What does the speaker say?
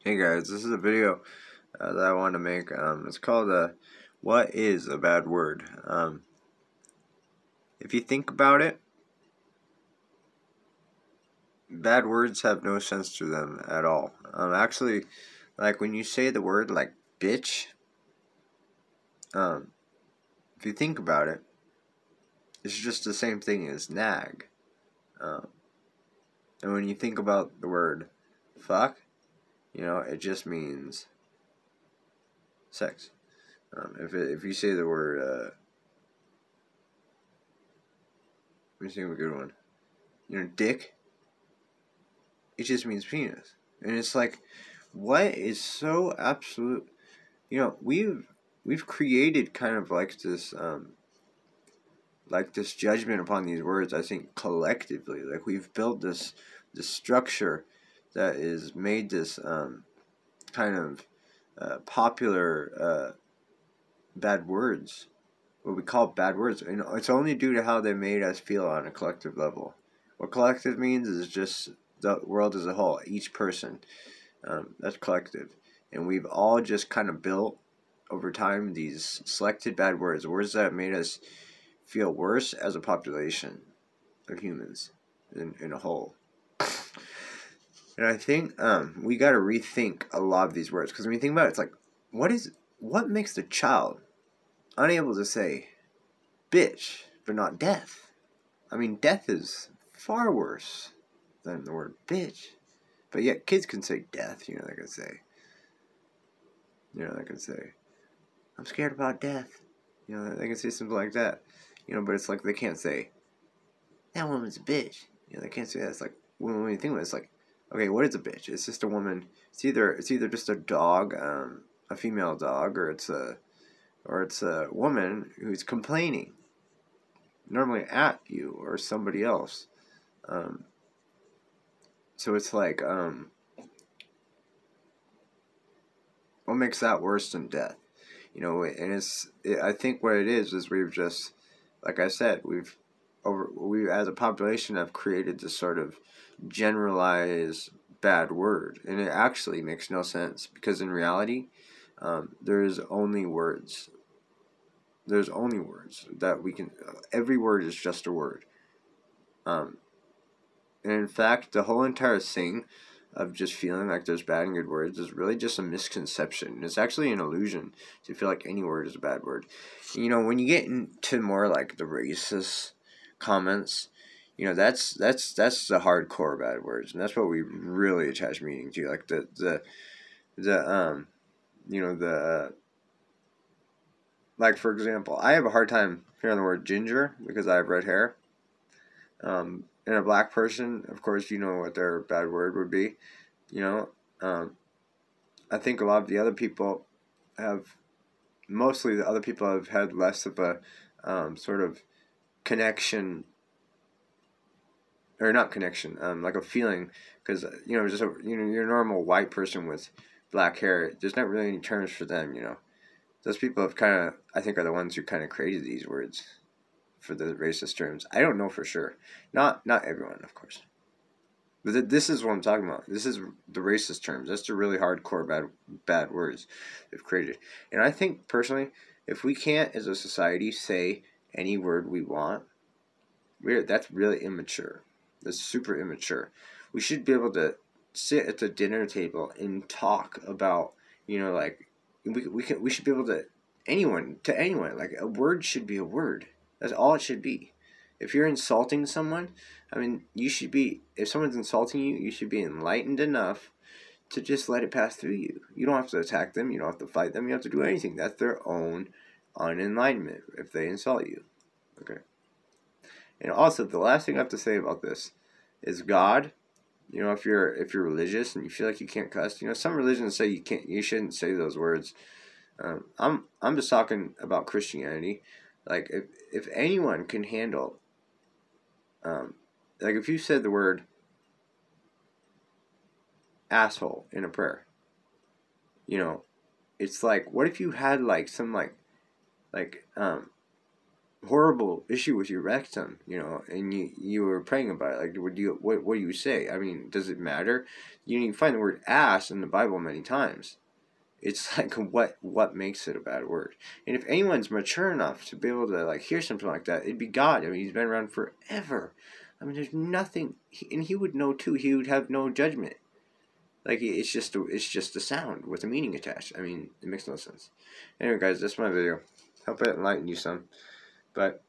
Hey guys, this is a video that I wanted to make. It's called "What is a bad word?" If you think about it, bad words have no sense to them at all. Actually, like when you say the word like bitch, um, if you think about it, it's just the same thing as nag. Um, and when you think about the word fuck, it just means sex. If you say the word, let me think of a good one. Dick. It just means penis. And it's like, what is so absolute? We've created kind of like this judgment upon these words. I think collectively, like we've built this structure that is made this kind of popular bad words. What we call bad words. It's only due to how they made us feel on a collective level. What collective means is just the world as a whole, each person. That's collective. And we've all just kind of built over time these selected bad words that made us feel worse as a population of humans in a whole. And I think we got to rethink a lot of these words, because when you think about it, it's like, what makes the child unable to say bitch but not death? I mean, death is far worse than the word bitch. But yet kids can say death, they can say, I'm scared about death. They can say something like that. But it's like they can't say, that woman's a bitch. They can't say that. It's like, when you think about it, it's like, okay, what is a bitch? It's just a woman. It's either just a dog, a female dog, or it's a woman who's complaining, normally at you or somebody else. So it's like, what makes that worse than death? And I think what it is we've just, like I said, we as a population have created this sort of generalized bad word, and it actually makes no sense, because in reality, there's only words. There's only words that we can. Every word is just a word. And in fact, the whole entire thing of just feeling like there's bad and good words is really just a misconception. It's actually an illusion to feel like any word is a bad word. When you get into more like the racist comments, that's the hardcore bad words, and that's what we really attach meaning to. Like the like, for example, I have a hard time hearing the word ginger because I have red hair. And a black person, of course, you know what their bad word would be. I think a lot of the other people mostly the other people have had less of a sort of connection, or not connection, like a feeling, because just you're a normal white person with black hair. There's not really any terms for them. Those people have kind of, I think, are the ones who kind of created these words for the racist terms. I don't know for sure. Not everyone, of course. But this is what I'm talking about. This is the racist terms. That's the really hardcore bad words they've created. And I think, personally, if we can't, as a society, say any word we want, that's really immature. That's super immature. We should be able to sit at the dinner table and talk about, like, we should be able to anyone, like, a word should be a word. That's all it should be. If you're insulting someone, I mean, if someone's insulting you, you should be enlightened enough to just let it pass through you. You don't have to attack them. You don't have to fight them. You don't have to do anything. That's their own unenlightenment if they insult you. Okay. And also, the last thing I have to say about this is God. If you're religious and you feel like you can't cuss, some religions say you shouldn't say those words. I'm just talking about Christianity. Like, if anyone can handle, like, if you said the word asshole in a prayer, it's like, what if you had like some like horrible issue with your rectum, you know, and you were praying about it. Like, what do you say? I mean, does it matter? You find the word ass in the Bible many times. It's like what makes it a bad word? And if anyone's mature enough to be able to like hear something like that, it'd be God. I mean, he's been around forever. I mean, there's nothing, and he would know too. He would have no judgment. Like it's just a sound with a meaning attached. I mean, it makes no sense. Anyway, guys, that's my video. Hope it enlightened you some. But